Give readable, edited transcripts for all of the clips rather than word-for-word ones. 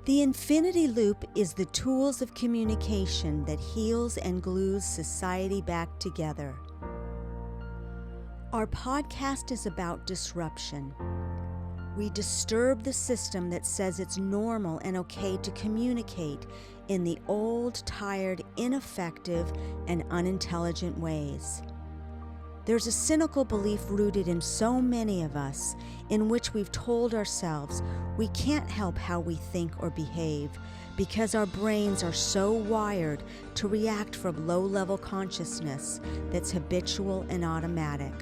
The infinity loop is the tools of communication that heals and glues society back together. Our podcast is about disruption. We disturb the system that says it's normal and okay to communicate in the old, tired, ineffective, and unintelligent ways. There's a cynical belief rooted in so many of us in which we've told ourselves we can't help how we think or behave because our brains are so wired to react from low-level consciousness that's habitual and automatic.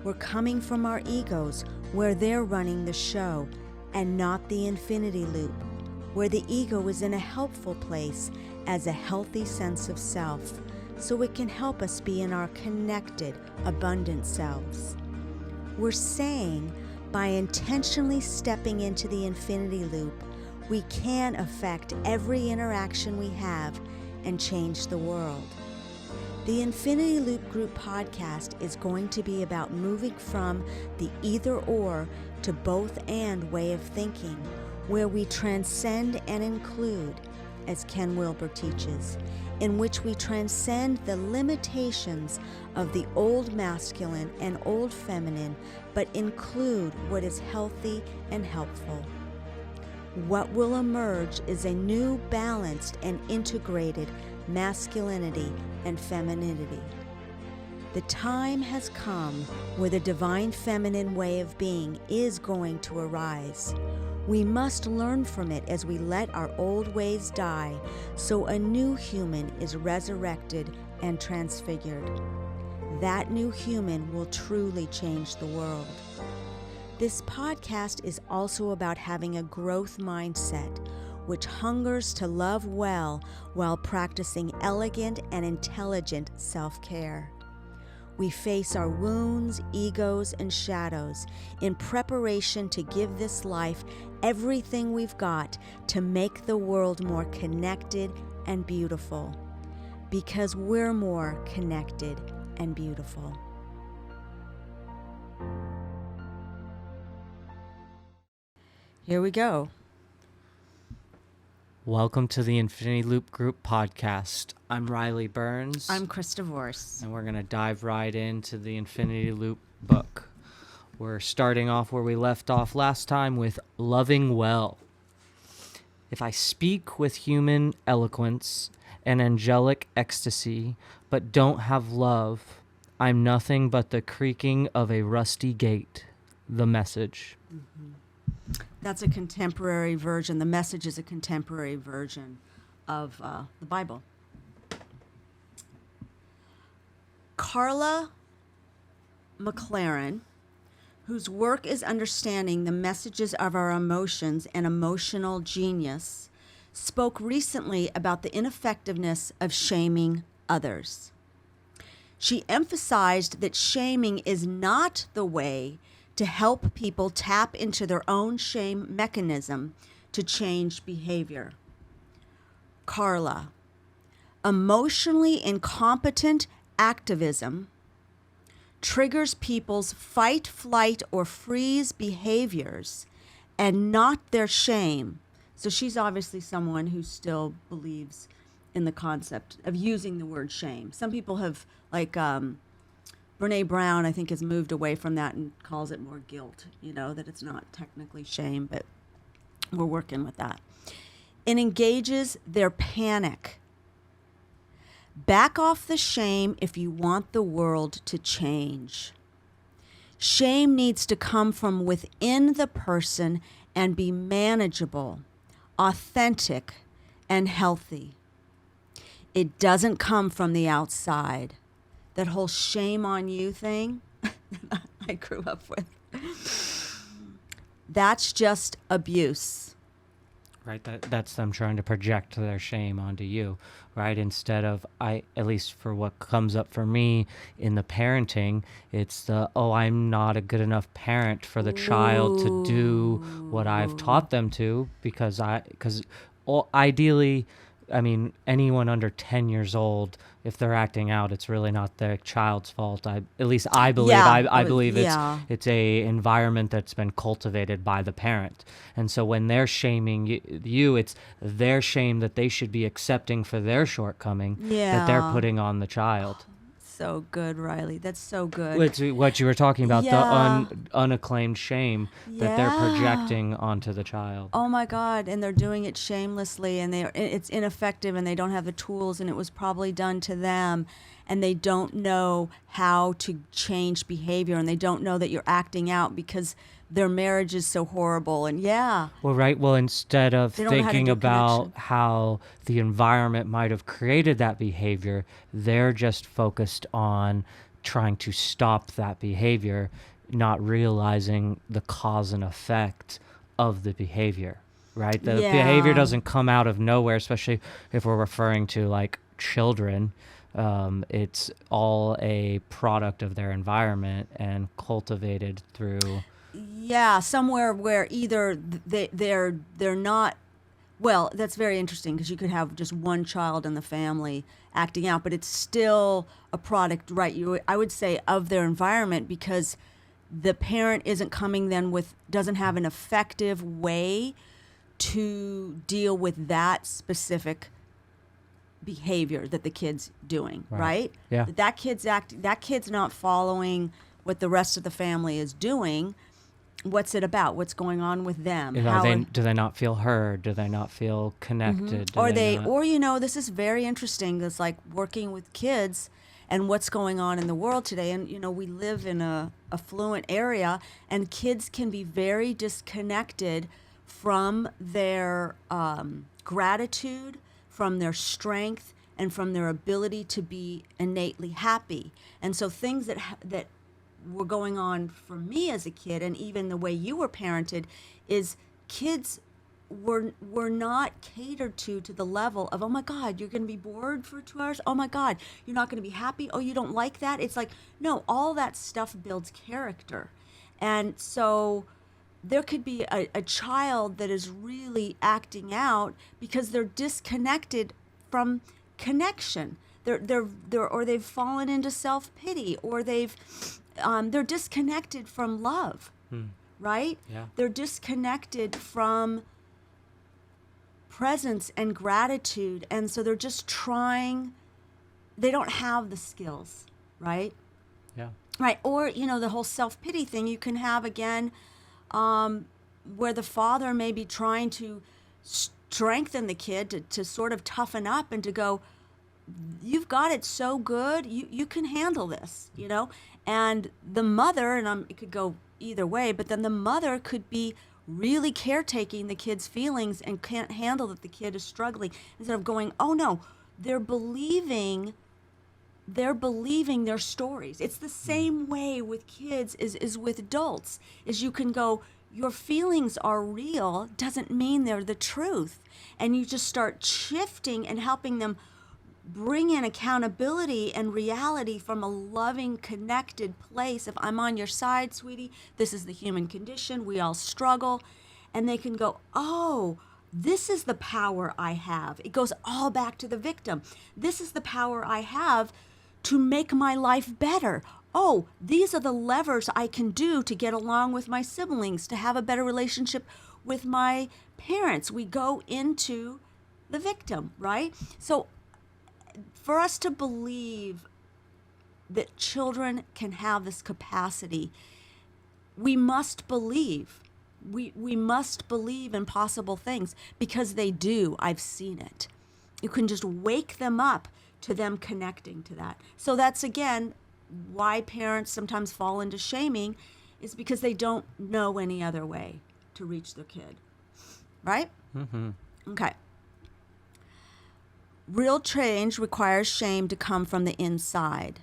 We're coming from our egos where they're running the show and not the infinity loop, where the ego is in a helpful place as a healthy sense of self, so it can help us be in our connected, abundant selves. We're saying by intentionally stepping into the infinity loop, we can affect every interaction we have and change the world. The Infinity Loop Group podcast is going to be about moving from the either-or to both-and way of thinking, where we transcend and include, as Ken Wilber teaches, in which we transcend the limitations of the old masculine and old feminine, but include what is healthy and helpful. What will emerge is a new balanced and integrated masculinity and femininity. The time has come where the divine feminine way of being is going to arise. We must learn from it as we let our old ways die, so a new human is resurrected and transfigured. That new human will truly change the world. This podcast is also about having a growth mindset, which hungers to love well while practicing elegant and intelligent self-care. We face our wounds, egos, and shadows in preparation to give this life everything we've got to make the world more connected and beautiful, because we're more connected and beautiful. Here we go. Welcome to the Infinity Loop Group podcast. I'm Riley Burns. I'm Krista Vorse. And we're going to dive right into the Infinity Loop book. We're starting off where we left off last time with loving well. If I speak with human eloquence and angelic ecstasy, but don't have love, I'm nothing but the creaking of a rusty gate. The Message. Mm-hmm. That's a contemporary version. The Message is a contemporary version of the Bible. Carla McLaren, whose work is understanding the messages of our emotions and emotional genius, spoke recently about the ineffectiveness of shaming others. She emphasized that shaming is not the way to help people tap into their own shame mechanism to change behavior. Carla, emotionally incompetent activism triggers people's fight, flight, or freeze behaviors and not their shame. So she's obviously someone who still believes in the concept of using the word shame. Some people have, like, Brene Brown, I think, has moved away from that and calls it more guilt, that it's not technically shame, but we're working with that. It engages their panic. Back off the shame if you want the world to change. Shame needs to come from within the person and be manageable, authentic, and healthy. It doesn't come from the outside. That whole shame on you thing I grew up with. That's just abuse. Right, that's them trying to project their shame onto you, right? Instead of, at least for what comes up for me in the parenting, it's I'm not a good enough parent for the child to do what I've taught them to, because ideally, I mean, anyone under 10 years old, if they're acting out, it's really not their child's fault. At least I believe. Yeah, I believe yeah. it's a environment that's been cultivated by the parent. And so when they're shaming you, it's their shame that they should be accepting for their shortcoming that they're Yeah. putting on the child. So good, Riley. That's so good. It's what you were talking about, the Yeah. unacclaimed shame that they're Yeah. projecting onto the child. Oh my God! And they're doing it shamelessly, and it's ineffective, and they don't have the tools, and it was probably done to them, and they don't know how to change behavior, and they don't know that you're acting out because their marriage is so horrible. And Well, right. Well, instead of They don't know how to thinking do about connection. how the environment might have created that behavior, they're just focused on trying to stop that behavior, not realizing the cause and effect of the behavior, right? The behavior Yeah. doesn't come out of nowhere, especially if we're referring to like children. It's all a product of their environment and cultivated through. Yeah, somewhere where either they're not. Well, that's very interesting because you could have just one child in the family acting out, but it's still a product, right? I would say of their environment, because the parent isn't coming then with, doesn't have an effective way to deal with that specific behavior that the kid's doing, right? Yeah. That kid's not following what the rest of the family is doing. What's it about? What's going on with them? Do they not feel heard? Do they not feel connected? Do Or not- this is very interesting. It's like working with kids and what's going on in the world today. And, we live in a affluent area, and kids can be very disconnected from their gratitude, from their strength, and from their ability to be innately happy. And so things that were going on for me as a kid, and even the way you were parented, is kids were not catered to the level of, oh my God, you're going to be bored for 2 hours. Oh my God, you're not going to be happy. Oh, you don't like that. It's like, no, all that stuff builds character. And so there could be a child that is really acting out because they're disconnected from connection. Or they've fallen into self-pity, or they're disconnected from love, right? Yeah. They're disconnected from presence and gratitude, and so they're just trying. They don't have the skills, right? Yeah. Right. Or the whole self-pity thing you can have again, where the father may be trying to strengthen the kid to sort of toughen up and to go, you've got it so good, you can handle this, and the mother, and it could go either way, but then the mother could be really caretaking the kid's feelings and can't handle that the kid is struggling, instead of going, oh no, they're believing their stories. It's the same way with kids is with adults, is you can go, your feelings are real doesn't mean they're the truth, and you just start shifting and helping them bring in accountability and reality from a loving, connected place. If I'm on your side, sweetie, this is the human condition. We all struggle. And they can go, oh, this is the power I have. It goes all back to the victim. This is the power I have to make my life better. Oh, these are the levers I can do to get along with my siblings, to have a better relationship with my parents. We go into the victim, right? So for us to believe that children can have this capacity, we must believe. We must believe in possible things, because they do. I've seen it. You can just wake them up to them connecting to that. So that's, again, why parents sometimes fall into shaming, is because they don't know any other way to reach their kid. Right? Mm-hmm. Okay. Real change requires shame to come from the inside.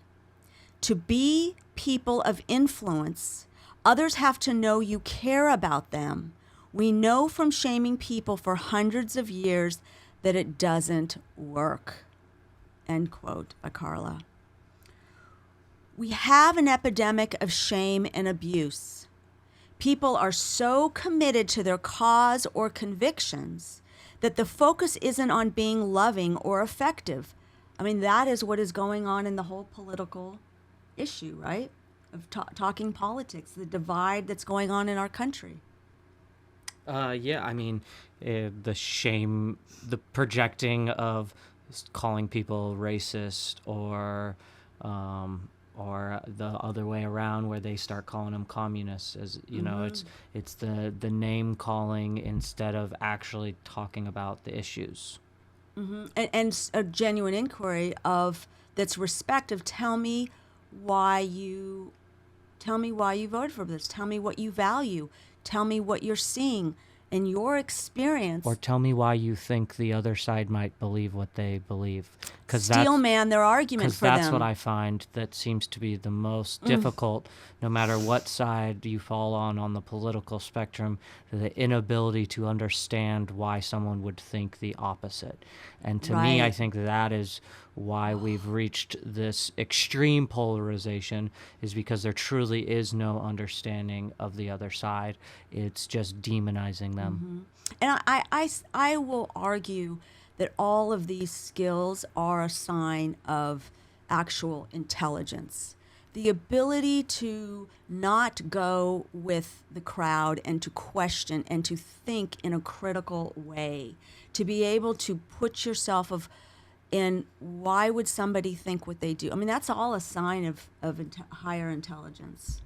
To be people of influence, others have to know you care about them. We know from shaming people for hundreds of years that it doesn't work. End quote by Carla. We have an epidemic of shame and abuse. People are so committed to their cause or convictions that the focus isn't on being loving or effective. I mean, that is what is going on in the whole political issue, right? Of talking politics, the divide that's going on in our country. Yeah, I mean, the shame, the projecting of calling people racist, or the other way around where they start calling them communists. As you know, it's the name calling instead of actually talking about the issues. And a genuine inquiry of that's respect of tell me why you voted for this. Tell me what you value. Tell me what you're seeing in your experience. Or tell me why you think the other side might believe what they believe. Steel man their argument for them. Because that's what I find that seems to be the most difficult, no matter what side you fall on the political spectrum, the inability to understand why someone would think the opposite. And to me, I think that is why we've reached this extreme polarization, is because there truly is no understanding of the other side. It's just demonizing them. And I will argue that all of these skills are a sign of actual intelligence. The ability to not go with the crowd and to question and to think in a critical way, to be able to put yourself in why would somebody think what they do. I mean, that's all a sign of higher intelligence.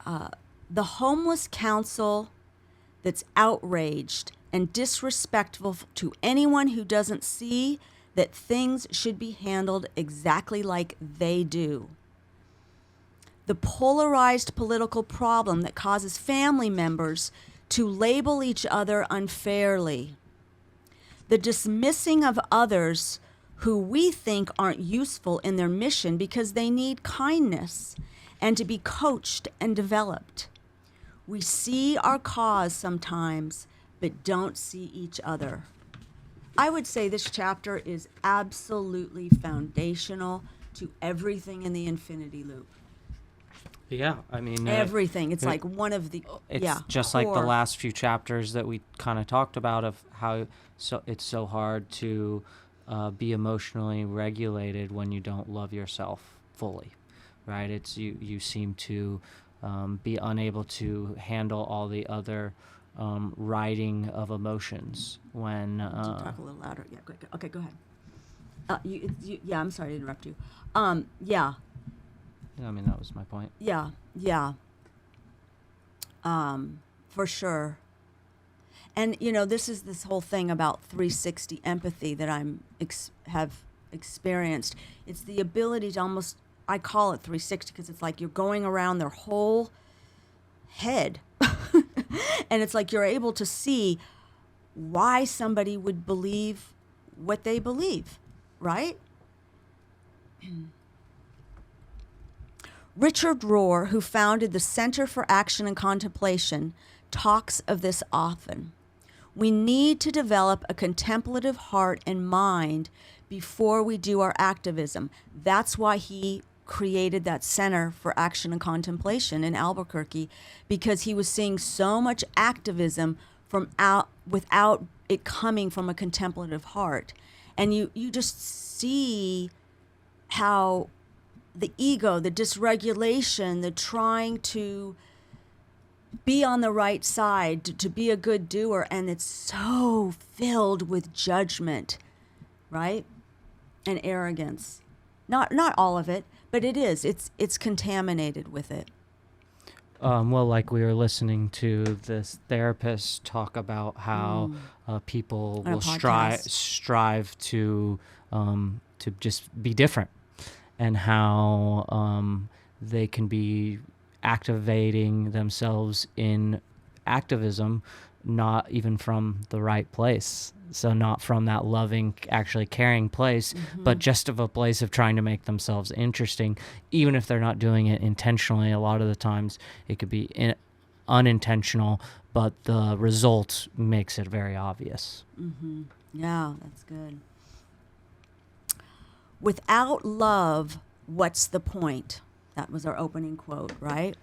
The homeless council that's outraged and disrespectful to anyone who doesn't see that things should be handled exactly like they do. The polarized political problem that causes family members to label each other unfairly. The dismissing of others who we think aren't useful in their mission because they need kindness and to be coached and developed. We see our cause sometimes, but don't see each other. I would say this chapter is absolutely foundational to everything in the infinity loop. Yeah, I mean... everything. It's like one of the... It's just like the last few chapters that we kind of talked about of how it's so hard to be emotionally regulated when you don't love yourself fully, right? It's you seem to be unable to handle all the other riding of emotions when... talk a little louder. Yeah, okay, go ahead. Yeah, I'm sorry to interrupt you. Yeah. I mean, that was my point. Yeah. For sure. And, this whole thing about 360 empathy that have experienced. It's the ability to almost, I call it 360 because it's like you're going around their whole head. And it's like you're able to see why somebody would believe what they believe, right? Richard Rohr, who founded the Center for Action and Contemplation, talks of this often. We need to develop a contemplative heart and mind before we do our activism. That's why he created that Center for Action and Contemplation in Albuquerque, because he was seeing so much activism without it coming from a contemplative heart. And you just see how the ego, the dysregulation, the trying to be on the right side, to be a good doer, and it's so filled with judgment, right? And arrogance. Not all of it, but it is. It's contaminated with it. Well, like we were listening to this therapist talk about how people will strive to just be different, and how they can be activating themselves in activism, not even from the right place. So not from that loving, actually caring place, but just of a place of trying to make themselves interesting, even if they're not doing it intentionally. A lot of the times it could be unintentional, but the result makes it very obvious. Yeah, that's good. Without love, what's the point? That was our opening quote, right?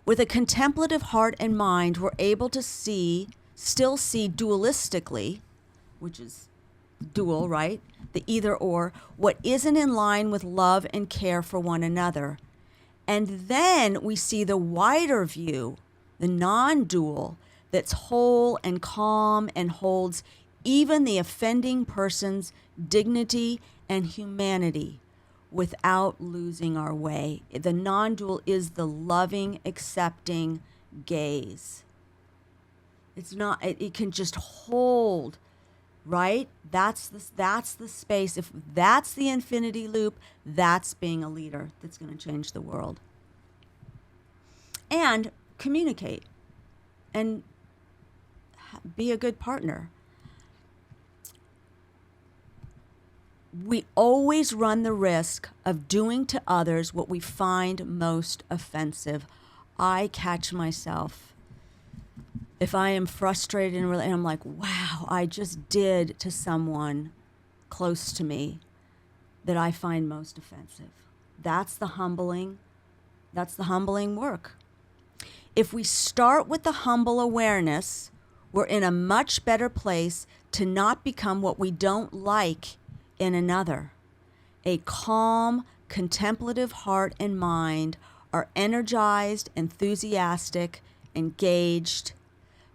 With a contemplative heart and mind, we're able to see still see dualistically, which is dual, right? The either or, what isn't in line with love and care for one another. And then we see the wider view, the non-dual, that's whole and calm and holds even the offending person's dignity and humanity without losing our way. The non-dual is the loving, accepting gaze. It's not, it can just hold, right? That's the space. If that's the infinity loop, that's being a leader that's going to change the world. And communicate and be a good partner. We always run the risk of doing to others what we find most offensive. I catch myself. If I am frustrated and I'm like, wow, I just did to someone close to me that I find most offensive. That's the humbling work. If we start with the humble awareness, we're in a much better place to not become what we don't like in another. A calm, contemplative heart and mind are energized, enthusiastic, engaged,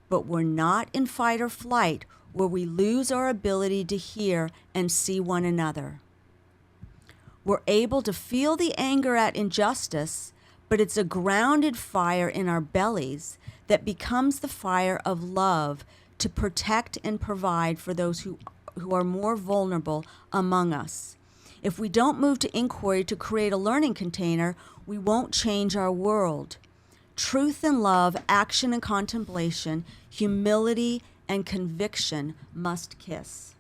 but we're not in fight or flight where we lose our ability to hear and see one another. We're able to feel the anger at injustice, but it's a grounded fire in our bellies that becomes the fire of love to protect and provide for those who are more vulnerable among us. If we don't move to inquiry to create a learning container, we won't change our world. Truth and love, action and contemplation, humility and conviction must kiss.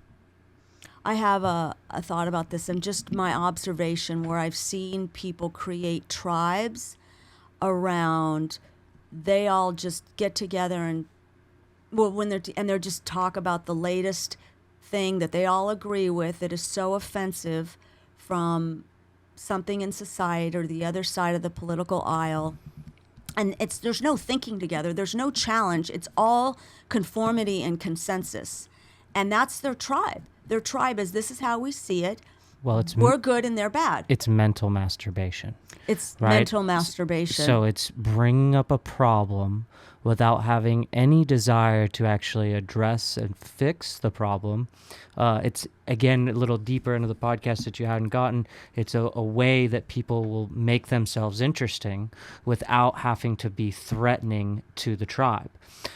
I have a thought about this and just my observation where I've seen people create tribes around, they all just get together and, well, when they're just talk about the latest thing that they all agree with that is so offensive from something in society or the other side of the political aisle. And there's no thinking together. There's no challenge. It's all conformity and consensus. And that's their tribe. Their tribe is, this is how we see it. Well, we're good and they're bad. It's mental masturbation. It's right? mental masturbation. So it's bringing up a problem without having any desire to actually address and fix the problem. It's, again, a little deeper into the podcast that you hadn't gotten. It's a way that people will make themselves interesting without having to be threatening to the tribe,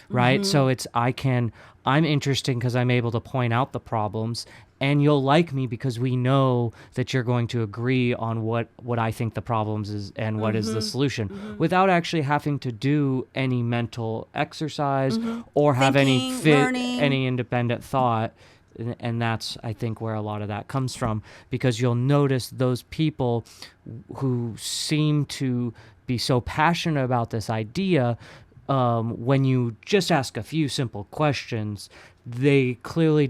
right? So it's, I'm interesting because I'm able to point out the problems, and you'll like me because we know that you're going to agree on what I think the problems is and what is the solution, without actually having to do any mental exercise or have any independent thought. And that's, I think, where a lot of that comes from, because you'll notice those people who seem to be so passionate about this idea, when you just ask a few simple questions, they clearly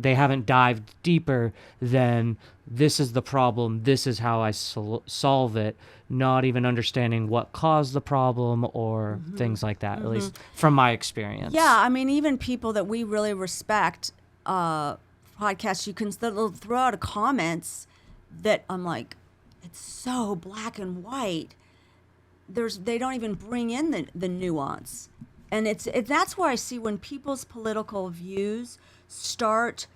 haven't dived deeper than, this is the problem, this is how I solve it, not even understanding what caused the problem or things like that, at least from my experience. Yeah, I mean, even people that we really respect, podcasts, you can throw out comments that I'm like, it's so black and white. They don't even bring in the nuance. And that's where I see when people's political views start,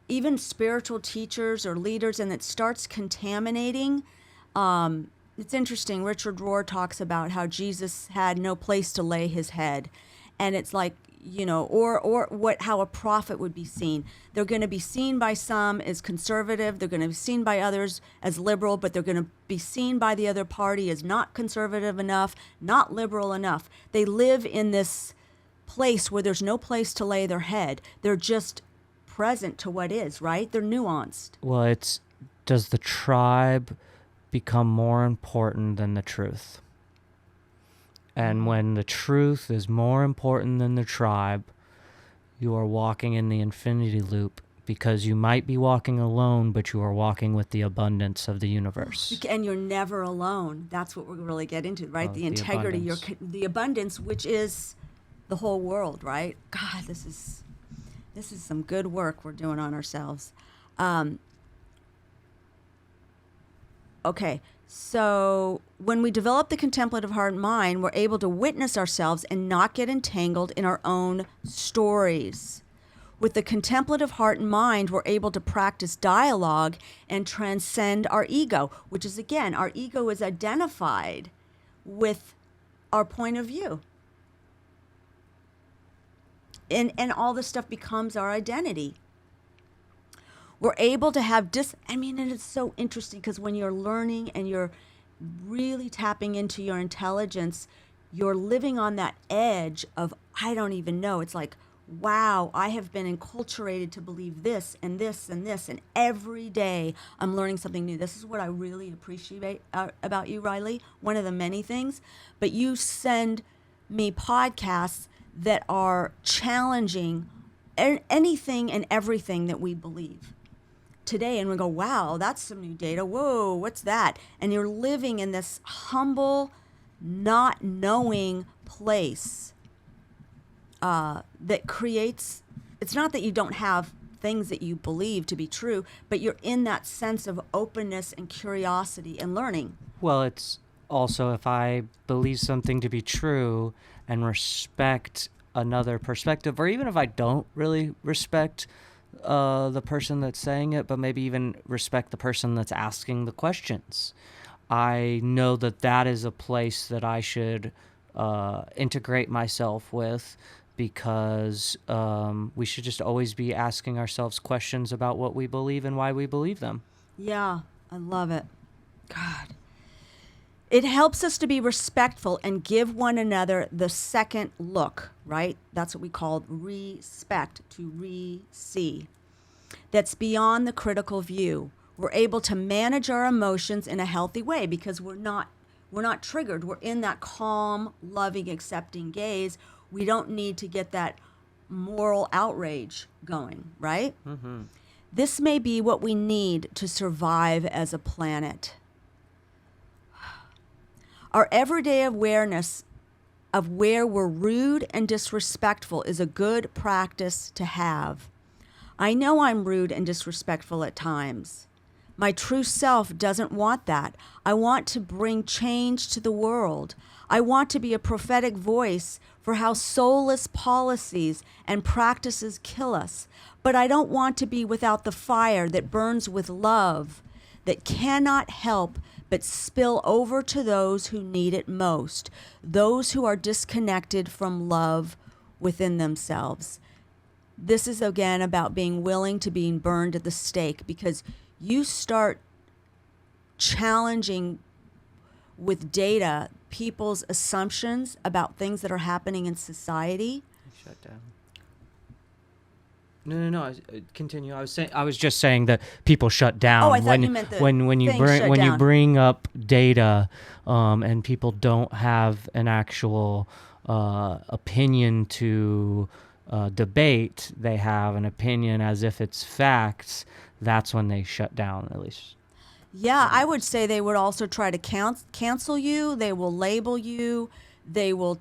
even spiritual teachers or leaders, and it starts contaminating. It's interesting. Richard Rohr talks about how Jesus had no place to lay his head. And it's like, or how a prophet would be seen. They're going to be seen by some as conservative. They're going to be seen by others as liberal, but they're going to be seen by the other party as not conservative enough, not liberal enough. They live in this place where there's no place to lay their head. They're just present to what is, right? They're nuanced. Well, does the tribe become more important than the truth? And when the truth is more important than the tribe, you are walking in the infinity loop, because you might be walking alone, but you are walking with the abundance of the universe. And you're never alone. That's what we're really get into, right? The integrity, abundance. the abundance, which is the whole world, right? God, this is some good work we're doing on ourselves. Okay, so when we develop the contemplative heart and mind, we're able to witness ourselves and not get entangled in our own stories. With the contemplative heart and mind, we're able to practice dialogue and transcend our ego, which is, again, our ego is identified with our point of view. And all this stuff becomes our identity. We're able to have and it's so interesting because when you're learning and you're really tapping into your intelligence, you're living on that edge of, I don't even know. It's like, wow, I have been enculturated to believe this and this and this. And every day I'm learning something new. This is what I really appreciate about you, Riley. One of the many things. But you send me podcasts that are challenging anything and everything that we believe today, and we go, wow, that's some new data. Whoa, what's that? And you're living in this humble, not knowing place that creates, it's not that you don't have things that you believe to be true, but you're in that sense of openness and curiosity and learning. Well, it's also, if I believe something to be true and respect another perspective, or even if I don't really respect the person that's saying it, but maybe even respect the person that's asking the questions, I know that that is a place that I should integrate myself with, because we should just always be asking ourselves questions about what we believe and why we believe them. Yeah, I love it. God. It helps us to be respectful and give one another the second look, right? That's what we call respect, to re-see. That's beyond the critical view. We're able to manage our emotions in a healthy way because we're not triggered. We're in that calm, loving, accepting gaze. We don't need to get that moral outrage going, right? Mm-hmm. This may be what we need to survive as a planet. Our everyday awareness of where we're rude and disrespectful is a good practice to have. I know I'm rude and disrespectful at times. My true self doesn't want that. I want to bring change to the world. I want to be a prophetic voice for how soulless policies and practices kill us. But I don't want to be without the fire that burns with love, that cannot help but spill over to those who need it most, those who are disconnected from love within themselves. This is, again, about being willing to being burned at the stake, because you start challenging with data people's assumptions about things that are happening in society. Shut down. No. Continue. I was just saying that people shut down. Oh, I thought you meant the when you bring up data, and people don't have an actual opinion to debate. They have an opinion as if it's facts. That's when they shut down, at least. Yeah, I would say they would also try to cancel you. They will label you. They will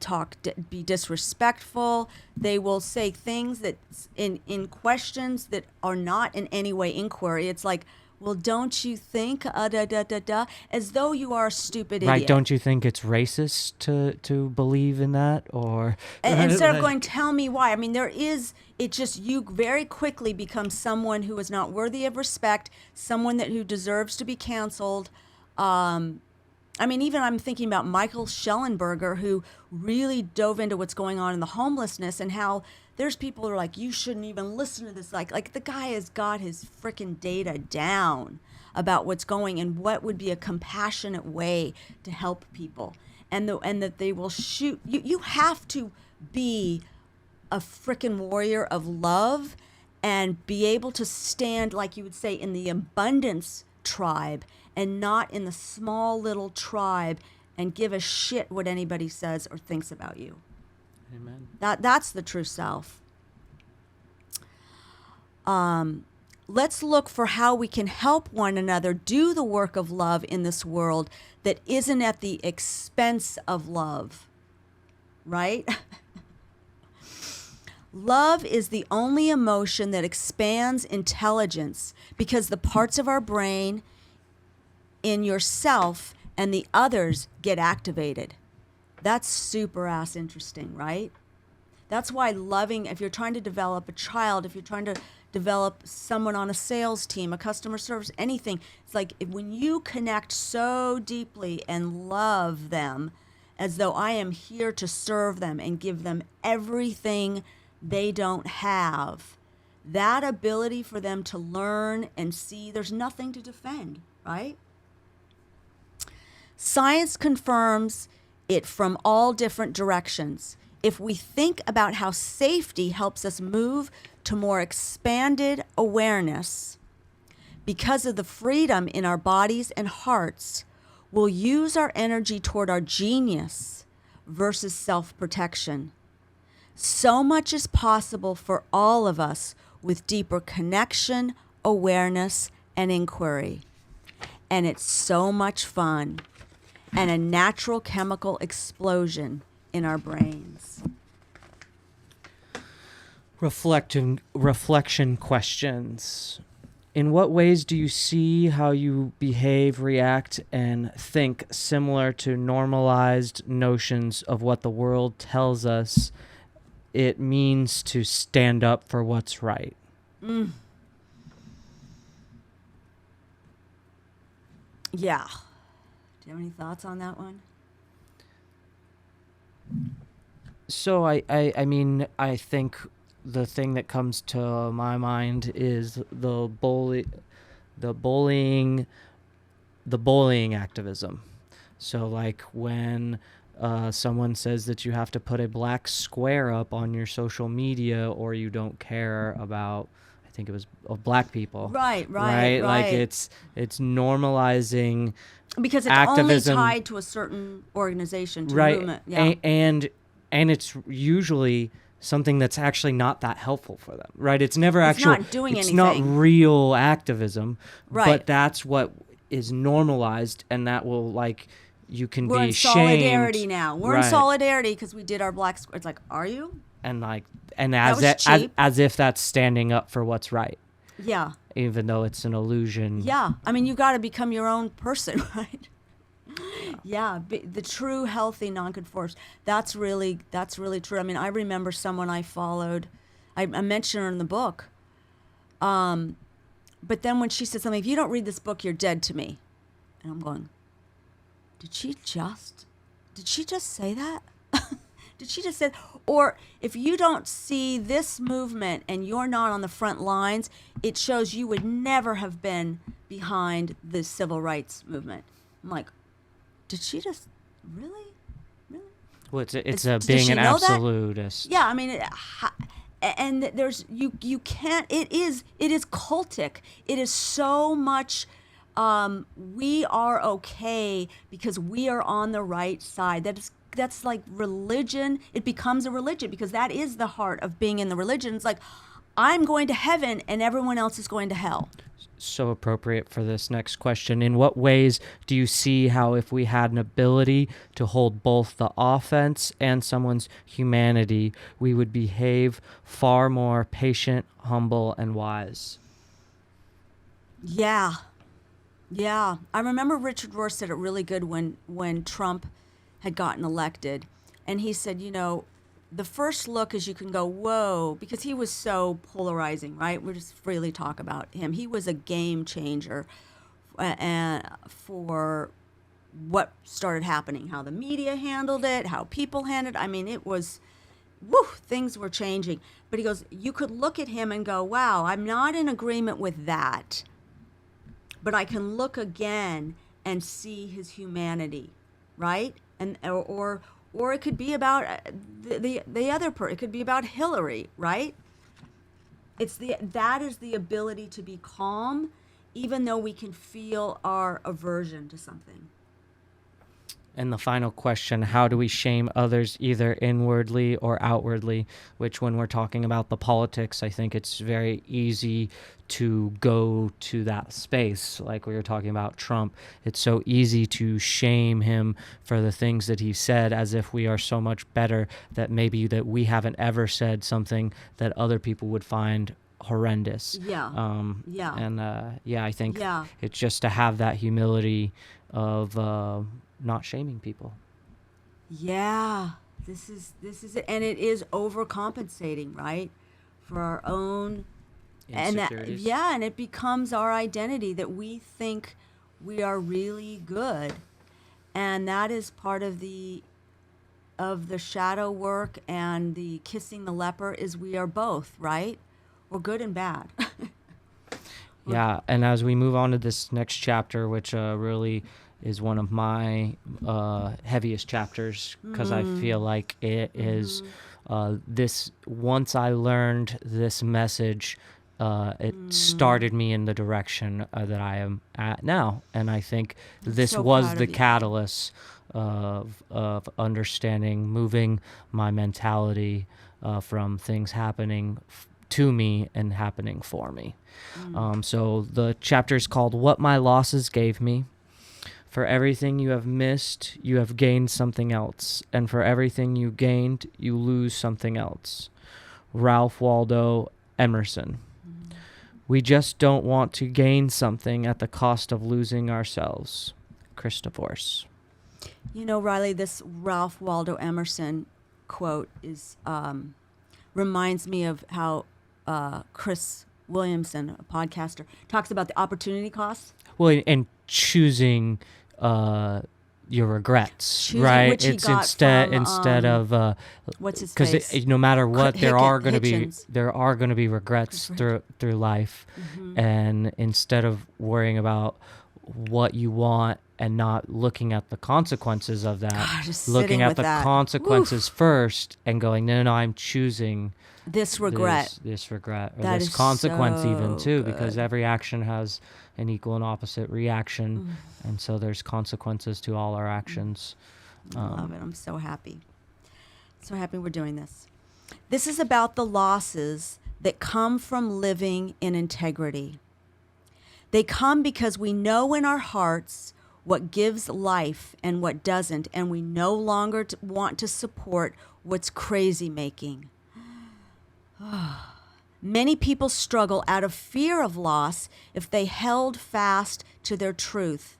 be disrespectful. They will say things that in questions that are not in any way inquiry. It's like, well, don't you think, as though you are a stupid idiot. Right, don't you think it's racist to believe in that? Or and instead of going, tell me why. I mean, you very quickly become someone who is not worthy of respect, someone who deserves to be canceled. I mean, even I'm thinking about Michael Schellenberger, who really dove into what's going on in the homelessness, and how there's people who are like, you shouldn't even listen to this. Like the guy has got his freaking data down about what's going, and what would be a compassionate way to help people, and that they will shoot. You have to be a freaking warrior of love and be able to stand, like you would say, in the abundance tribe and not in the small little tribe, and give a shit what anybody says or thinks about you. Amen. That's the true self. Let's look for how we can help one another do the work of love in this world that isn't at the expense of love, right? Love is the only emotion that expands intelligence because the parts of our brain in yourself and the others get activated. That's super ass interesting, right? That's why loving, if you're trying to develop a child, if you're trying to develop someone on a sales team, a customer service, anything, it's like when you connect so deeply and love them as though I am here to serve them and give them everything they don't have, that ability for them to learn and see there's nothing to defend, right? Science confirms it from all different directions. If we think about how safety helps us move to more expanded awareness, because of the freedom in our bodies and hearts, we'll use our energy toward our genius versus self-protection. So much is possible for all of us with deeper connection, awareness, and inquiry. And it's so much fun and a natural chemical explosion in our brains. Reflection questions. In what ways do you see how you behave, react, and think similar to normalized notions of what the world tells us it means to stand up for what's right? Yeah. Do you have any thoughts on that one? So I mean, I think the thing that comes to my mind is the bullying activism. So like when someone says that you have to put a black square up on your social media or you don't care about, I think it was black people. Right. Like it's normalizing because it's activism. only tied to a certain organization, to Right. movement. Yeah. And it's usually something that's actually not that helpful for them, right? It's never It's not doing it's anything. not real activism, Right. but that's what is normalized, and that will, like, you can We're be in shamed. solidarity now. We're in Right. solidarity because we did our black square. It's like, are you? And That was cheap. as if that's standing up for what's right, Yeah. even though it's an illusion. Yeah. I mean, you got to become your own person, right? Yeah, the true healthy nonconformist. That's really true. I mean, I remember someone I followed. I mentioned her in the book. But then when she said something, if you don't read this book, you're dead to me. And I'm going, did she just say that? Did she just say, or if you don't see this movement and you're not on the front lines, it shows you would never have been behind the civil rights movement. I'm like, did she just really? Well, it's Does being she an know that? absolutist. Yeah, I mean, and there's you can't. It is cultic. It is so much. We are okay because we are on the right side. That's like religion. It becomes a religion because that is the heart of being in the religion. It's like, I'm going to heaven and everyone else is going to hell. So appropriate for this next question. In what ways do you see how, if we had an ability to hold both the offense and someone's humanity, we would behave far more patient, humble, and wise? Yeah. I remember Richard Rohr said it really good when Trump had gotten elected. And he said, the first look is you can go, whoa, because he was so polarizing, right? We'll just freely talk about him. He was a game changer for what started happening, how the media handled it, how people handled it. I mean, it was, things were changing. But he goes, you could look at him and go, wow, I'm not in agreement with that. But I can look again and see his humanity, right? And or it could be about the other person. It could be about Hillary, right? That is the ability to be calm, even though we can feel our aversion to something. And the final question, how do we shame others either inwardly or outwardly? Which when we're talking about the politics, I think it's very easy to go to that space. Like we were talking about Trump, it's so easy to shame him for the things that he said as if we are so much better that maybe that we haven't ever said something that other people would find horrendous. I think it's just to have that humility of not shaming people. Yeah, this is it, and it is overcompensating, right, for our own Insecurities. and it becomes our identity that we think we are really good, and that is part of the shadow work and the kissing the leper is we are both, right? We're good and bad. Yeah, and as we move on to this next chapter, which really is one of my heaviest chapters, because I feel like it is this. Once I learned this message, it started me in the direction that I am at now, and I think this so was proud the of you. catalyst of understanding, moving my mentality from things happening to me and happening for me. So the chapter is called "What My Losses Gave Me." For everything you have missed, you have gained something else. And for everything you gained, you lose something else. Ralph Waldo Emerson. We just don't want to gain something at the cost of losing ourselves. Krista. You know, Riley, this Ralph Waldo Emerson quote is reminds me of how Chris Williamson, a podcaster, talks about the opportunity cost. Well, and choosing your regrets, Choosing, right? which he It's got from, instead of what's his because face? no matter what, there are going to be Hitchens. regrets through life, and instead of worrying about what you want and not looking at the consequences of that, God, just looking sitting at with the that. consequences first and going, no, I'm choosing This regret. this regret, or That this is consequence so even too, because good. every action has an equal and opposite reaction, and so there's consequences to all our actions. I love it. I'm so happy. So happy we're doing this. This is about the losses that come from living in integrity. They come because we know in our hearts what gives life and what doesn't, and we no longer want to support what's crazy making. Many people struggle out of fear of loss if they held fast to their truth.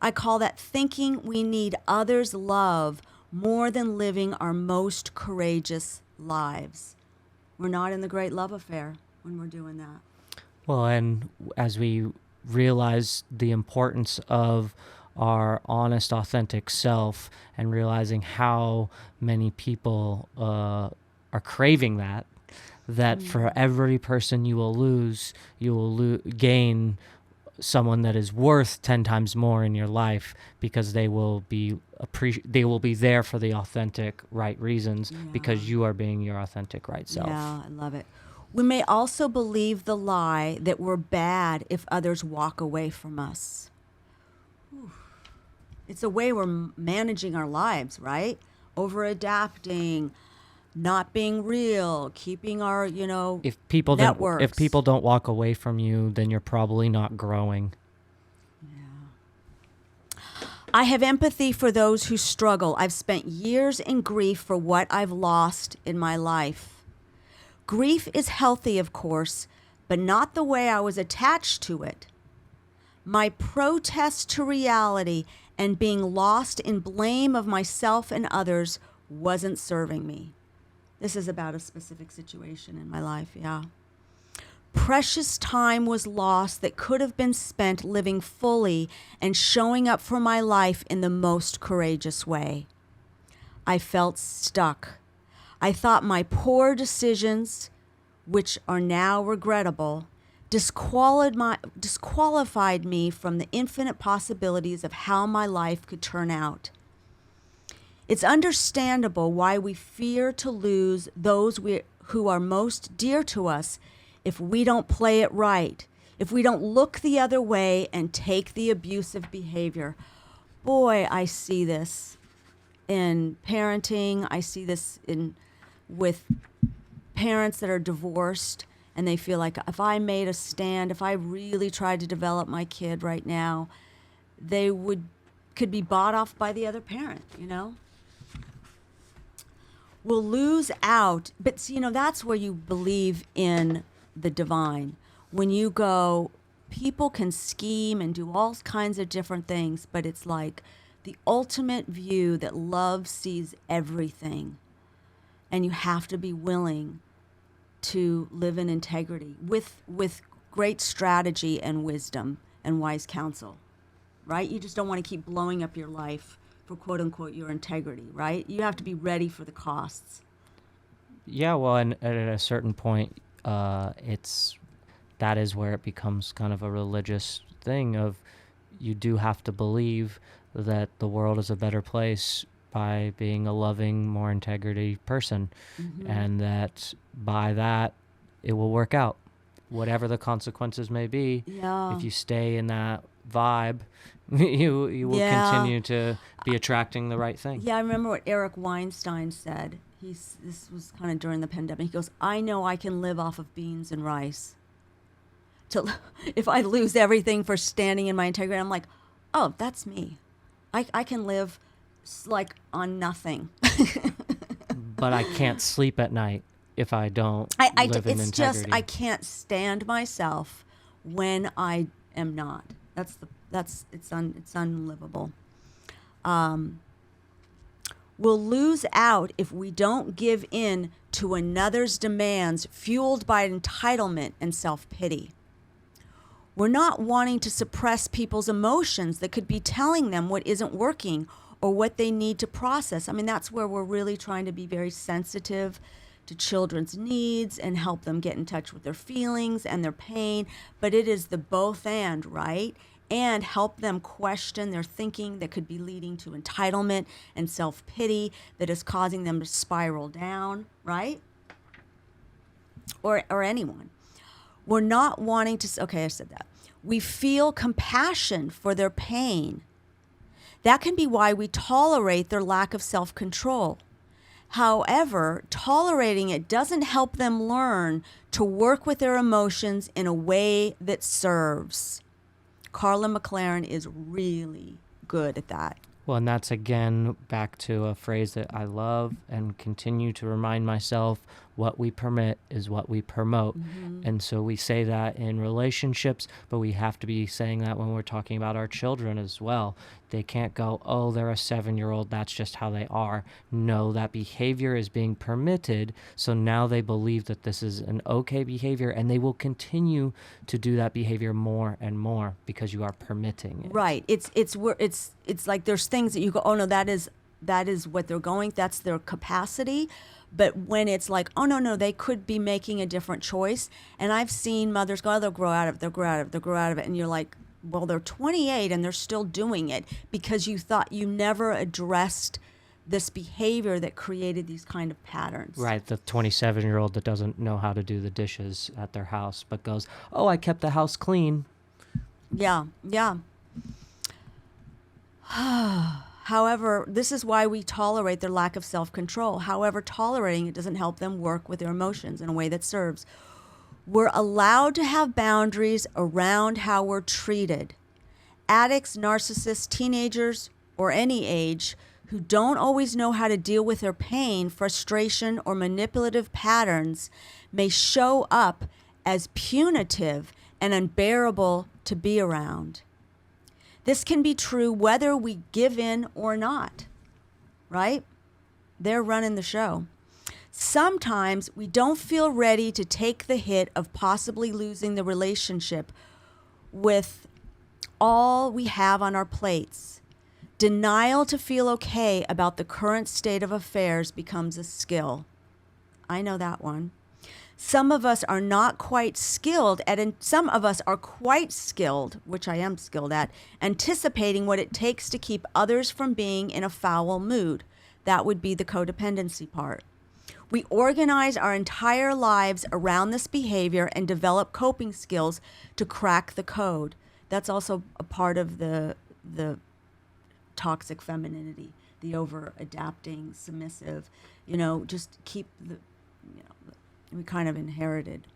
I call that thinking we need others' love more than living our most courageous lives. We're not in the great love affair when we're doing that. Well, and as we realize the importance of our honest, authentic self, and realizing how many people are craving that for every person you will lose, you will gain someone that is worth 10 times more in your life, because they will be there for the authentic, right reasons, because you are being your authentic, right self. Yeah, I love it. We may also believe the lie that we're bad if others walk away from us. Whew. It's a way we're managing our lives, right? Over adapting, not being real, keeping our, If people networks. don't walk away from you, then you're probably not growing. I have empathy for those who struggle. I've spent years in grief for what I've lost in my life. Grief is healthy, of course, but not the way I was attached to it. My protest to reality and being lost in blame of myself and others wasn't serving me. This is about a specific situation in my life, yeah. Precious time was lost that could have been spent living fully and showing up for my life in the most courageous way. I felt stuck. I thought my poor decisions, which are now regrettable, disqualified me from the infinite possibilities of how my life could turn out. It's understandable why we fear to lose those who are most dear to us if we don't play it right, if we don't look the other way and take the abusive behavior. boy, I see this in parenting. I see this with parents that are divorced, and they feel like if I made a stand, if I really tried to develop my kid right now, they could be bought off by the other parent, you know? We'll lose out, but that's where you believe in the divine. When you go, people can scheme and do all kinds of different things, but it's like the ultimate view that love sees everything. And you have to be willing to live in integrity with great strategy and wisdom and wise counsel, right? You just don't want to keep blowing up your life for quote unquote your integrity, right? You have to be ready for the costs. Yeah, well, and at a certain point, that is where it becomes kind of a religious thing of you do have to believe that the world is a better place by being a loving, more integrity person, and that by that it will work out, whatever the consequences may be. Yeah. If you stay in that vibe, you will continue to be attracting the right thing. Yeah, I remember what Eric Weinstein said. This was kind of during the pandemic. He goes, I know I can live off of beans and rice. If I lose everything for standing in my integrity, I'm like, oh, that's me. I can live like on nothing. But I can't sleep at night if I don't live in integrity. It's just I can't stand myself when I am not. It's unlivable. We'll lose out if we don't give in to another's demands fueled by entitlement and self-pity. We're not wanting to suppress people's emotions that could be telling them what isn't working or what they need to process. I mean, that's where we're really trying to be very sensitive to children's needs and help them get in touch with their feelings and their pain. But it is the both and, right? And help them question their thinking that could be leading to entitlement and self-pity that is causing them to spiral down, right? Or anyone. We're not wanting to, okay, I said that. We feel compassion for their pain. That can be why we tolerate their lack of self-control. However, tolerating it doesn't help them learn to work with their emotions in a way that serves. Carla McLaren is really good at that. Well, and that's again back to a phrase that I love and continue to remind myself, what we permit is what we promote. And so we say that in relationships, but we have to be saying that when we're talking about our children as well. They can't go, oh, they're a 7-year-old, that's just how they are. No, that behavior is being permitted, so now they believe that this is an okay behavior, and they will continue to do that behavior more and more because you are permitting it. Right. It's like there's things that you go, oh no, that is what they're going, that's their capacity. But when it's like, oh no, they could be making a different choice. And I've seen mothers go, oh, they'll grow out of it. And you're like, well, they're 28 and they're still doing it because you thought you never addressed this behavior that created these kind of patterns. Right, the 27-year-old that doesn't know how to do the dishes at their house, but goes, oh, I kept the house clean. Yeah. However, this is why we tolerate their lack of self-control. However, tolerating it doesn't help them work with their emotions in a way that serves. We're allowed to have boundaries around how we're treated. Addicts, narcissists, teenagers, or any age who don't always know how to deal with their pain, frustration, or manipulative patterns may show up as punitive and unbearable to be around. This can be true whether we give in or not, right? They're running the show. Sometimes we don't feel ready to take the hit of possibly losing the relationship with all we have on our plates. Denial to feel okay about the current state of affairs becomes a skill. I know that one. Some of us are not quite skilled some of us are quite skilled, which I am skilled at, anticipating what it takes to keep others from being in a foul mood. That would be the codependency part. We organize our entire lives around this behavior and develop coping skills to crack the code. That's also a part of the toxic femininity, the over adapting, submissive, just keep we kind of inherited.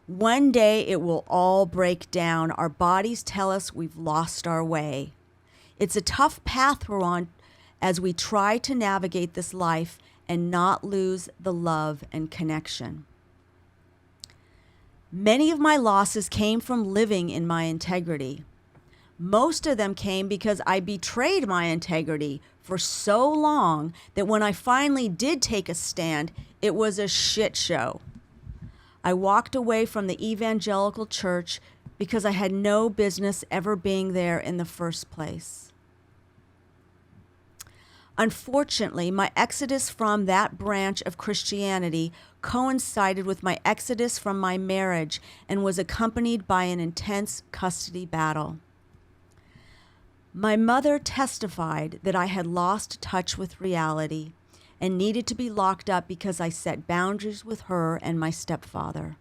One day it will all break down. Our bodies tell us we've lost our way. It's a tough path we're on as we try to navigate this life and not lose the love and connection. Many of my losses came from living in my integrity. Most of them came because I betrayed my integrity for so long that when I finally did take a stand, it was a shit show. I walked away from the evangelical church because I had no business ever being there in the first place. Unfortunately, my exodus from that branch of Christianity coincided with my exodus from my marriage and was accompanied by an intense custody battle. My mother testified that I had lost touch with reality and needed to be locked up because I set boundaries with her and my stepfather.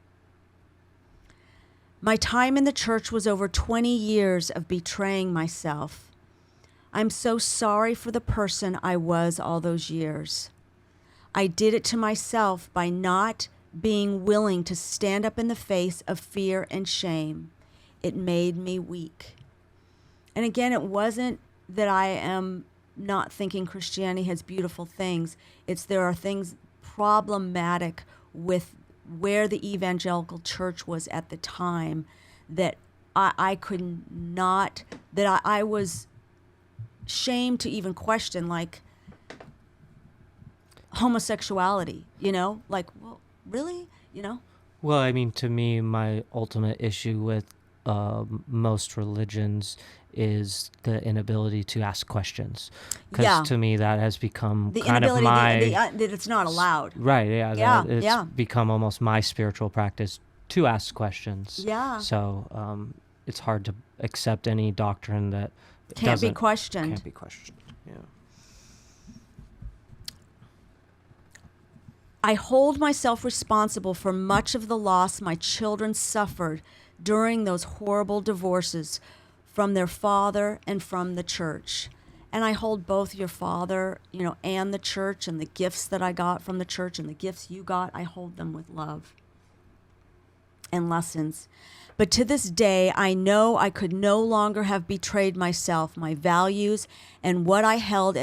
My time in the church was over 20 years of betraying myself. I'm so sorry for the person I was all those years. I did it to myself by not being willing to stand up in the face of fear and shame. It made me weak. And again, it wasn't that I am not thinking Christianity has beautiful things. It's there are things problematic with where the evangelical church was at the time that I could not, that I was shamed to even question, like homosexuality, like, well, really, Well, I mean, to me, my ultimate issue with most religions is the inability to ask questions. Because to me, that has become the kind of inability my... that it's not allowed. Right, yeah. Yeah, It's become almost my spiritual practice to ask questions. Yeah. So it's hard to accept any doctrine that Can't be questioned. Can't be questioned, yeah. I hold myself responsible for much of the loss my children suffered during those horrible divorces from their father and from the church. And I hold both your father, and the church, and the gifts that I got from the church and the gifts you got, I hold them with love and lessons. But to this day, I know I could no longer have betrayed myself, my values, and what I held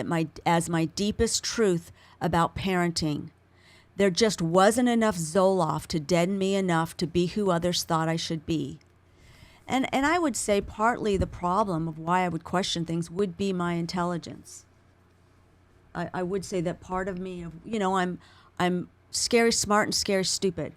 as my deepest truth about parenting. There just wasn't enough Zoloft to deaden me enough to be who others thought I should be. And I would say partly the problem of why I would question things would be my intelligence. I would say that part of me, I'm scary smart and scary stupid,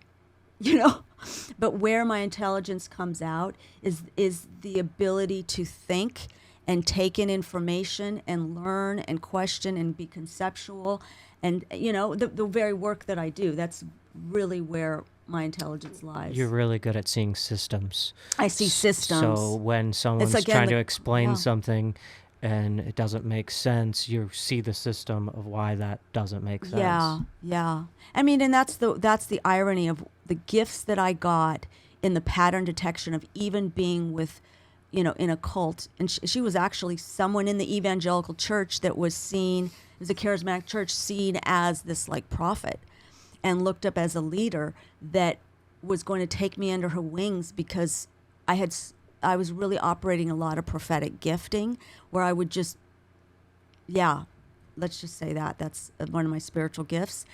But where my intelligence comes out is the ability to think and take in information and learn and question and be conceptual. And, the very work that I do, that's really where my intelligence lies. You're really good at seeing systems. I see systems. So when someone's trying to explain something and it doesn't make sense, you see the system of why that doesn't make sense. Yeah. I mean, and that's the irony of the gifts that I got in the pattern detection of even being with, in a cult. And she was actually someone in the evangelical church that was seen, it was a charismatic church, seen as this like prophet and looked up as a leader that was going to take me under her wings because I was really operating a lot of prophetic gifting where I would just, let's just say that's one of my spiritual gifts.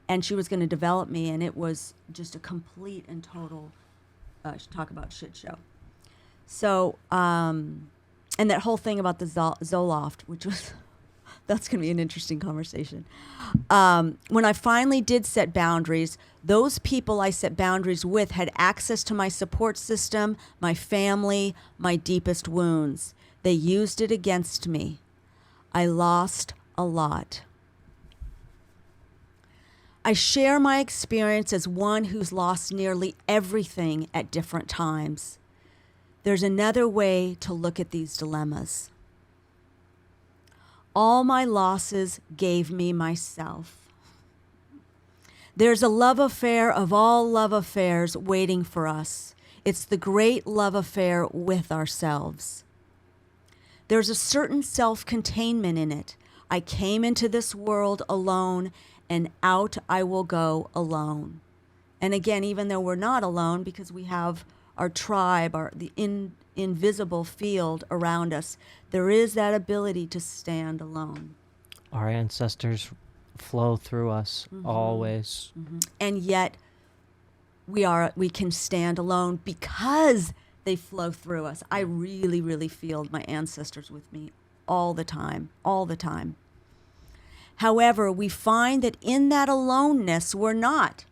And she was going to develop me, and it was just a complete and total, talk about shit show. So, and that whole thing about the Zoloft, which was, that's going to be an interesting conversation. When I finally did set boundaries, those people I set boundaries with had access to my support system, my family, my deepest wounds. They used it against me. I lost a lot. I share my experience as one who's lost nearly everything at different times. There's another way to look at these dilemmas. All my losses gave me myself. There's a love affair of all love affairs waiting for us. It's the great love affair with ourselves. There's a certain self-containment in it. I came into this world alone, and out I will go alone. And again, even though we're not alone, because we have our tribe, the invisible field around us, there is that ability to stand alone. Our ancestors flow through us always. And yet we can stand alone because they flow through us. I really, really feel my ancestors with me all the time, all the time. However, we find that in that aloneness, we're not.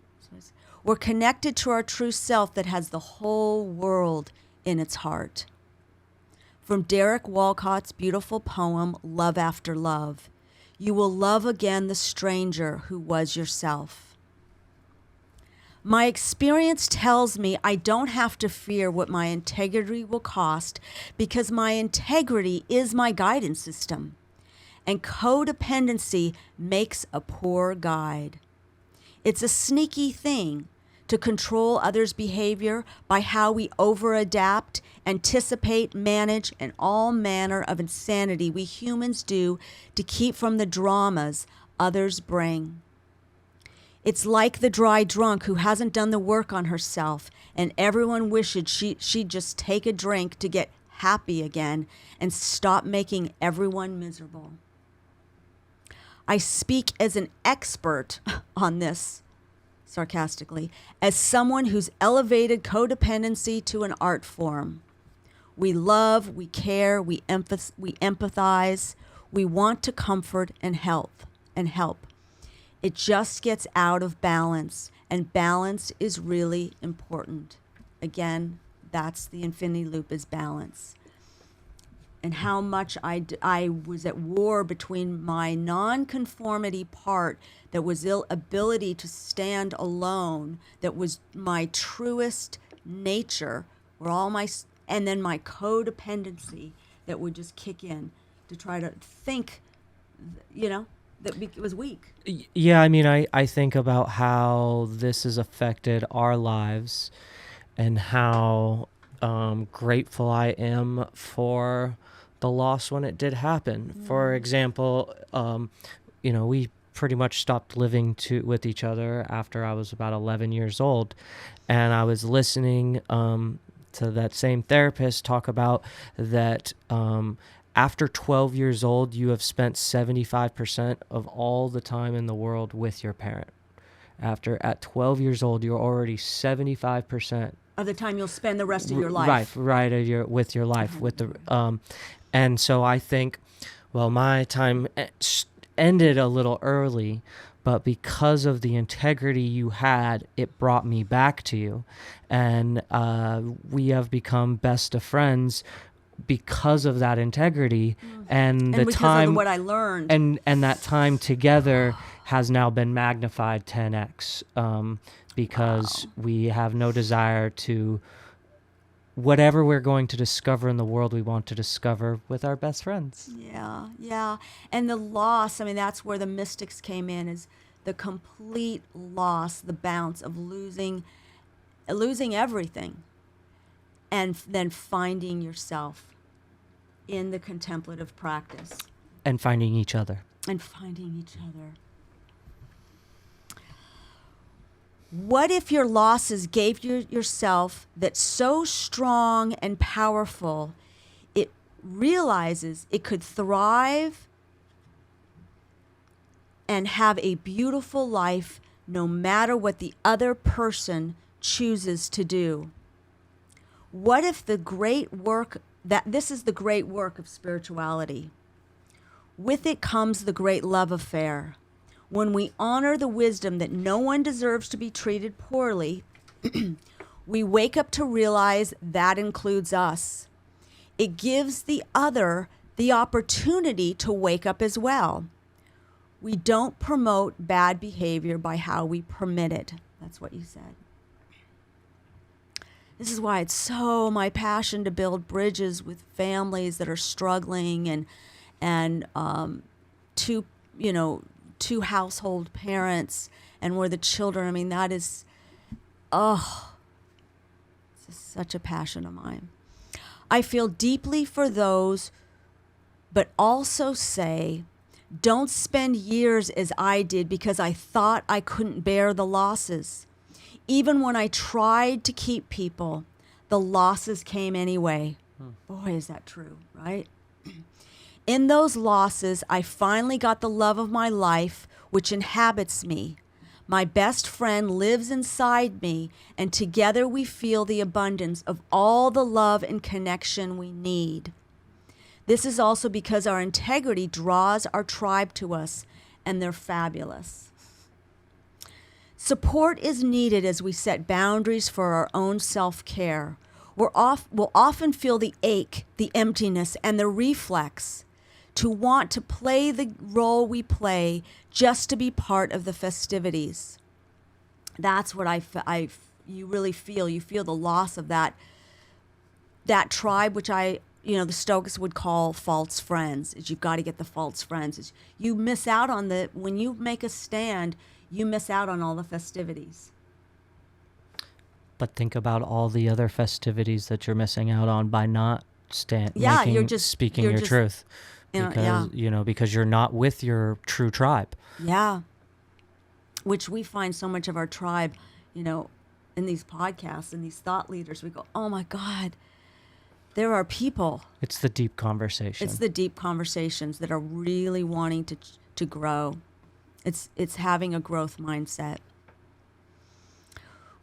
We're connected to our true self that has the whole world in its heart. From Derek Walcott's beautiful poem, Love After Love, you will love again the stranger who was yourself. My experience tells me I don't have to fear what my integrity will cost because my integrity is my guidance system. And codependency makes a poor guide. It's a sneaky thing to control others' behavior by how we over-adapt, anticipate, manage, and all manner of insanity we humans do to keep from the dramas others bring. It's like the dry drunk who hasn't done the work on herself, and everyone wishes she'd just take a drink to get happy again and stop making everyone miserable. I speak as an expert on this, sarcastically, as someone who's elevated codependency to an art form. We love, we care, we empathize, we want to comfort and help. It just gets out of balance, and balance is really important. Again, that's the infinity loop, is balance. And how much I was at war between my nonconformity part that was ability to stand alone, that was my truest nature, and then my codependency that would just kick in to try to think, that it was weak. Yeah, I mean, I think about how this has affected our lives and how grateful I am for the loss when it did happen. For example, we pretty much stopped living with each other after I was about 11 years old, and I was listening to that same therapist talk about that after 12 years old, you have spent 75% of all the time in the world with your parent. At 12 years old, you're already 75% of the time you'll spend the rest of your life. Right, with your life, with the and so I think, well, my time ended a little early, but because of the integrity you had, it brought me back to you, and we have become best of friends because of that integrity and the because time of what I learned, and that time together has now been magnified 10x because we have no desire to. Whatever we're going to discover in the world, we want to discover with our best friends. Yeah. And the loss, that's where the mystics came in, is the complete loss, the bounce of losing everything, and then finding yourself in the contemplative practice. And finding each other. What if your losses gave you yourself that's so strong and powerful, it realizes it could thrive and have a beautiful life no matter what the other person chooses to do? What if this is the great work of spirituality? With it comes the great love affair. When we honor the wisdom that no one deserves to be treated poorly, we wake up to realize that includes us. It gives the other the opportunity to wake up as well. We don't promote bad behavior by how we permit it. That's what you said. This is why it's so my passion to build bridges with families that are struggling and two household parents, and where the children, that is, it's such a passion of mine. I feel deeply for those but also say, don't spend years as I did because I thought I couldn't bear the losses. Even when I tried to keep people, the losses came anyway. Boy, is that true, right? In those losses, I finally got the love of my life, which inhabits me. My best friend lives inside me, and together we feel the abundance of all the love and connection we need. This is also because our integrity draws our tribe to us, and they're fabulous. Support is needed as we set boundaries for our own self-care. We'll often feel the ache, the emptiness, and the reflex to want to play the role we play just to be part of the festivities. That's what you really feel. You feel the loss of that tribe, which the Stoics would call false friends. Is you've got to get the false friends. You miss out on when you make a stand, you miss out on all the festivities. But think about all the other festivities that you're missing out on by not speaking your truth. Because you're not with your true tribe. Yeah. Which we find so much of our tribe, in these podcasts and these thought leaders, we go, oh my God, there are people. It's the deep conversation. It's the deep conversations that are really wanting to grow. It's having a growth mindset.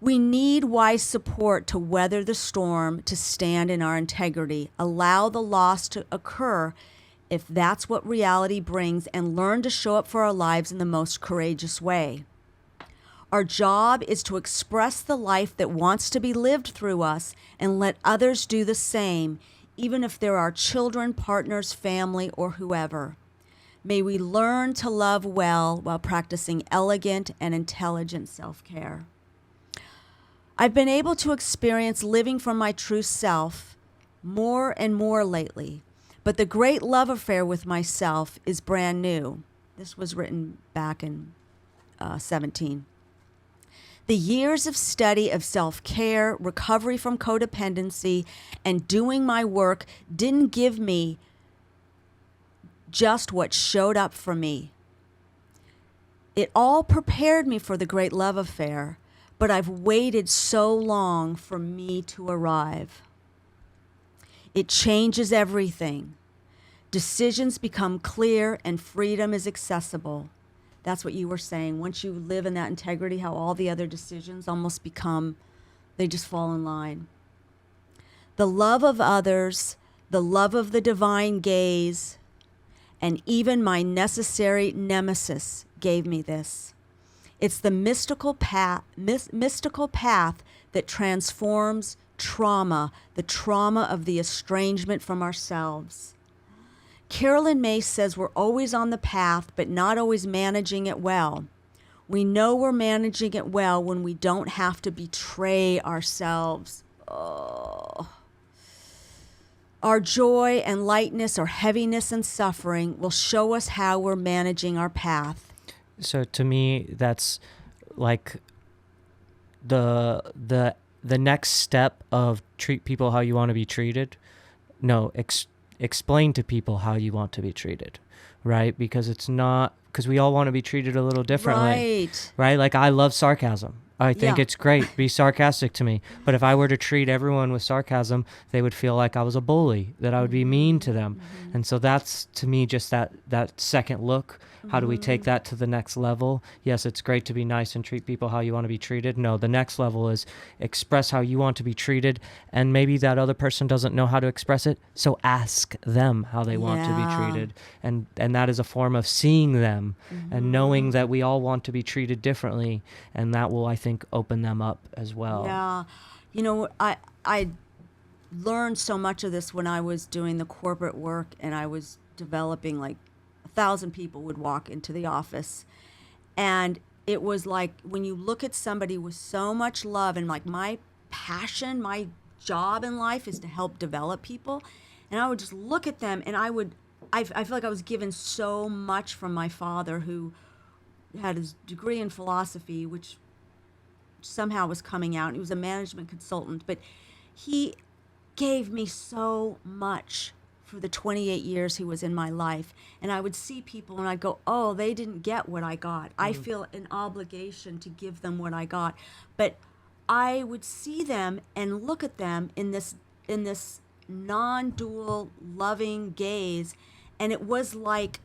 We need wise support to weather the storm, to stand in our integrity, allow the loss to occur if that's what reality brings, and learn to show up for our lives in the most courageous way. Our job is to express the life that wants to be lived through us and let others do the same, even if they're our children, partners, family, or whoever. May we learn to love well while practicing elegant and intelligent self-care. I've been able to experience living from my true self more and more lately, but the great love affair with myself is brand new. This was written back in 17. The years of study of self-care, recovery from codependency, and doing my work didn't give me just what showed up for me. It all prepared me for the great love affair, but I've waited so long for me to arrive. It changes everything. Decisions become clear and freedom is accessible. That's what you were saying. Once you live in that integrity, how all the other decisions almost they just fall in line. The love of others, the love of the divine gaze, and even my necessary nemesis gave me this. It's the mystical path that transforms trauma, the trauma of the estrangement from ourselves. Carolyn Mace says we're always on the path, but not always managing it well. We know we're managing it well when we don't have to betray ourselves. Oh. Our joy and lightness or heaviness and suffering will show us how we're managing our path. So to me, that's like the next step of treat people how you want to be treated. No, explain to people how you want to be treated, right? Because we all want to be treated a little differently, right? Like I love sarcasm. I think it's great. Be sarcastic to me. But if I were to treat everyone with sarcasm, they would feel like I was a bully, that I would be mean to them. Mm-hmm. And so that's, to me, just that second look. How do we take that to the next level? Yes, it's great to be nice and treat people how you want to be treated. No, the next level is express how you want to be treated. And maybe that other person doesn't know how to express it. So ask them how they want to be treated. And that is a form of seeing them and knowing that we all want to be treated differently. And that will, I think, open them up as well. Yeah. I learned so much of this when I was doing the corporate work and I was developing 1,000 people would walk into the office. And it was like when you look at somebody with so much love and my passion, my job in life is to help develop people. And I would just look at them and I feel like I was given so much from my father, who had his degree in philosophy, which somehow was coming out. He was a management consultant, but he gave me so much for the 28 years he was in my life. And I would see people and I'd go, oh, they didn't get what I got. I feel an obligation to give them what I got. But I would see them and look at them in this non-dual loving gaze, and it wasn't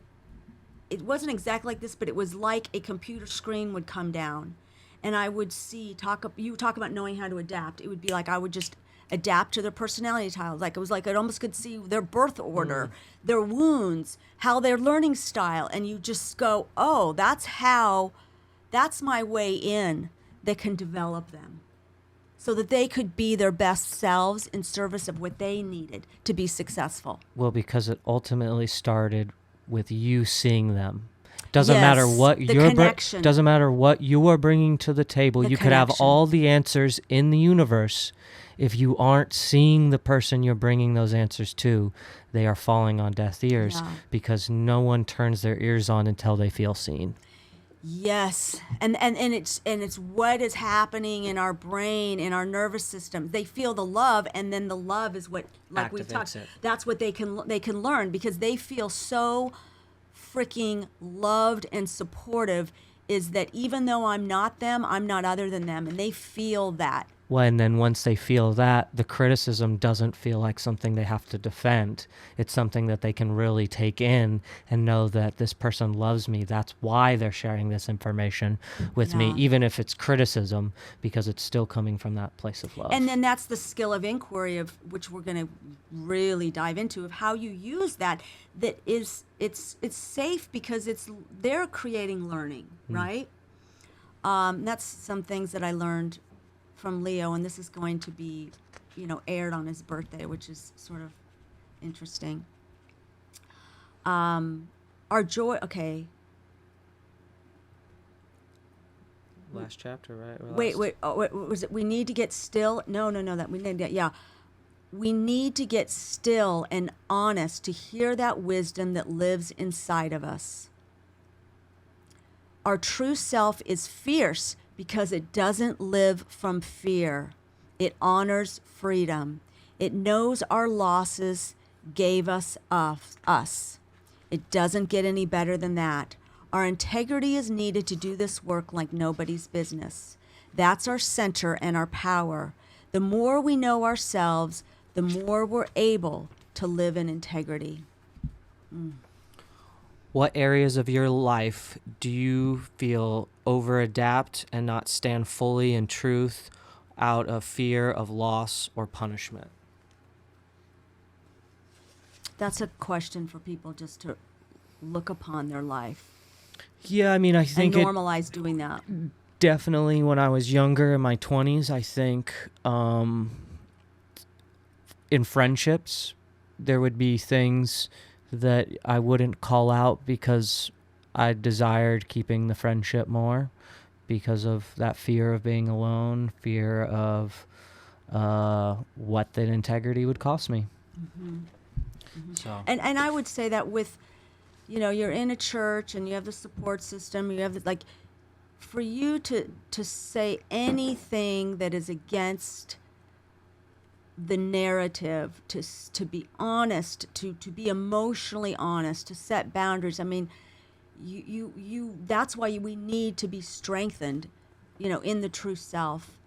exactly like this, but it was like a computer screen would come down, and I would see you talk about knowing how to adapt. It would be like I would just adapt to their personality style. Like it was like I almost could see their birth order, their wounds, how their learning style, and you just go, oh, that's my way in that can develop them, so that they could be their best selves in service of what they needed to be successful. Well, because it ultimately started with you seeing them. Doesn't Yes, matter what the you're connection. doesn't matter what you are bringing to the table. The You could have connection. all the answers in the universe. If you aren't seeing the person you're bringing those answers to, they are falling on deaf ears, Yeah. because no one turns their ears on until they feel seen. Yes, and it's what is happening in our brain, in our nervous system. They feel the love, and then the love is what, like we've Activates talked. it. That's what they can learn, because they feel so freaking loved and supportive. Is that even though I'm not them, I'm not other than them, and they feel that. Well, and then once they feel that, the criticism doesn't feel like something they have to defend. It's something that they can really take in and know that this person loves me. That's why they're sharing this information with me, Yeah. even if it's criticism, because it's still coming from that place of love. And then that's the skill of inquiry, of which we're going to really dive into, of how you use that. That is, it's safe because they're creating learning, right? That's some things that I learned from Leo, and this is going to be, aired on his birthday, which is sort of interesting. Our joy. Okay. Last chapter, right? Or Wait, last- wait. Oh, wait, was it? We need to get still. No. That we need to. Yeah. We need to get still and honest to hear that wisdom that lives inside of us. Our true self is fierce because it doesn't live from fear. It honors freedom. It knows our losses gave us us. It doesn't get any better than that. Our integrity is needed to do this work like nobody's business. That's our center and our power. The more we know ourselves, the more we're able to live in integrity. What areas of your life do you feel over-adapt and not stand fully in truth out of fear of loss or punishment? That's a question for people just to look upon their life Yeah, I mean, I and think it normalize doing that. definitely, when I was younger, in my 20s, I think in friendships, there would be things that I wouldn't call out because I desired keeping the friendship more, because of that fear of being alone, fear of what that integrity would cost me. So And I would say that with, you're in a church and you have the support system, you have for you to say anything that is against the narrative, to be honest, to be emotionally honest, to set boundaries. I mean, you that's why we need to be strengthened, in the true self.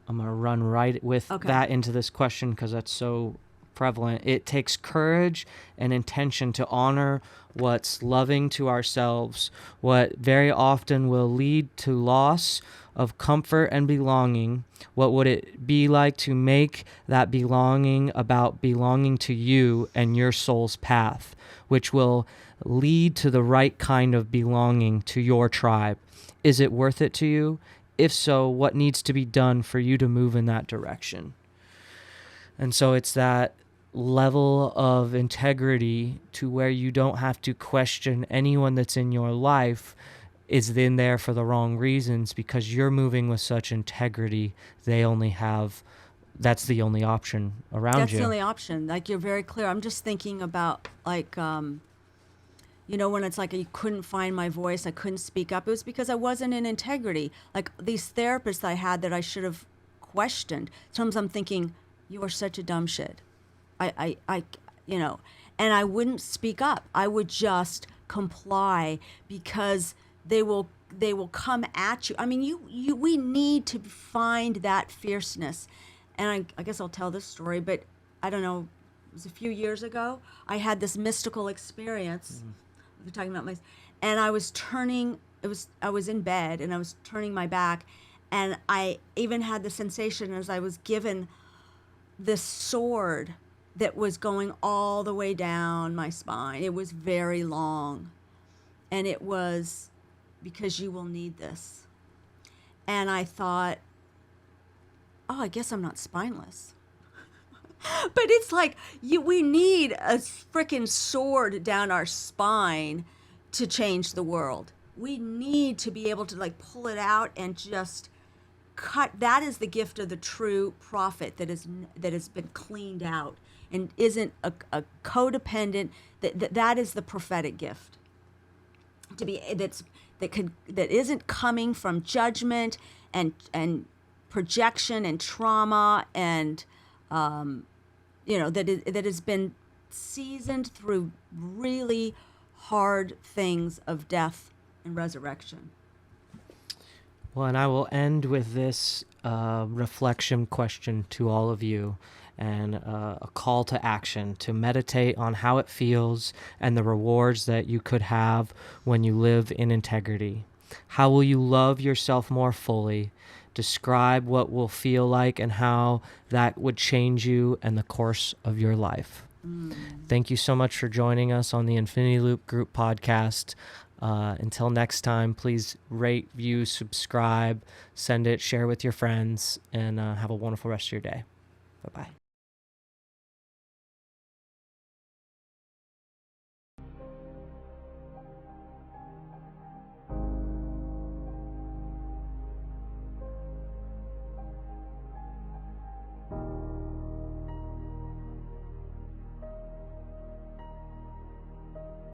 I'm going to run right with Okay. that into this question because that's so prevalent. It takes courage and intention to honor what's loving to ourselves, what very often will lead to loss of comfort and belonging. What would it be like to make that belonging about belonging to you and your soul's path, which will lead to the right kind of belonging to your tribe? Is it worth it to you? If so, what needs to be done for you to move in that direction? And so it's that level of integrity to where you don't have to question anyone that's in your life is in there for the wrong reasons, because you're moving with such integrity. That's the only option around That's you. the only option. Like, you're very clear. I'm just thinking about, like, when it's like you couldn't find my voice, I couldn't speak up. It was because I wasn't in integrity. Like these therapists I had that I should have questioned. Sometimes I'm thinking, you are such a dumb shit. I and I wouldn't speak up. I would just comply because they will come at you. I mean, we need to find that fierceness. And I guess I'll tell this story, but I don't know, it was a few years ago. I had this mystical experience. We're talking about and I was I was in bed and I was turning my back, and I even had the sensation as I was given this sword that was going all the way down my spine. It was very long, and it was, because you will need this. And I thought, oh, I guess I'm not spineless. But it's like we need a freaking sword down our spine to change the world. We need to be able to like pull it out and just cut. That is the gift of the true prophet that has been cleaned out and isn't a codependent. That is the prophetic gift. To be that isn't coming from judgment and projection and trauma and that has been seasoned through really hard things of death and resurrection. Well, and I will end with this reflection question to all of you, and a call to action to meditate on how it feels and the rewards that you could have when you live in integrity. How will you love yourself more fully? Describe what will feel like and how that would change you and the course of your life. Thank you so much for joining us on the Infinity Loop Group podcast. Until next time, please rate, view, subscribe, send it, share with your friends, and have a wonderful rest of your day. Bye-bye.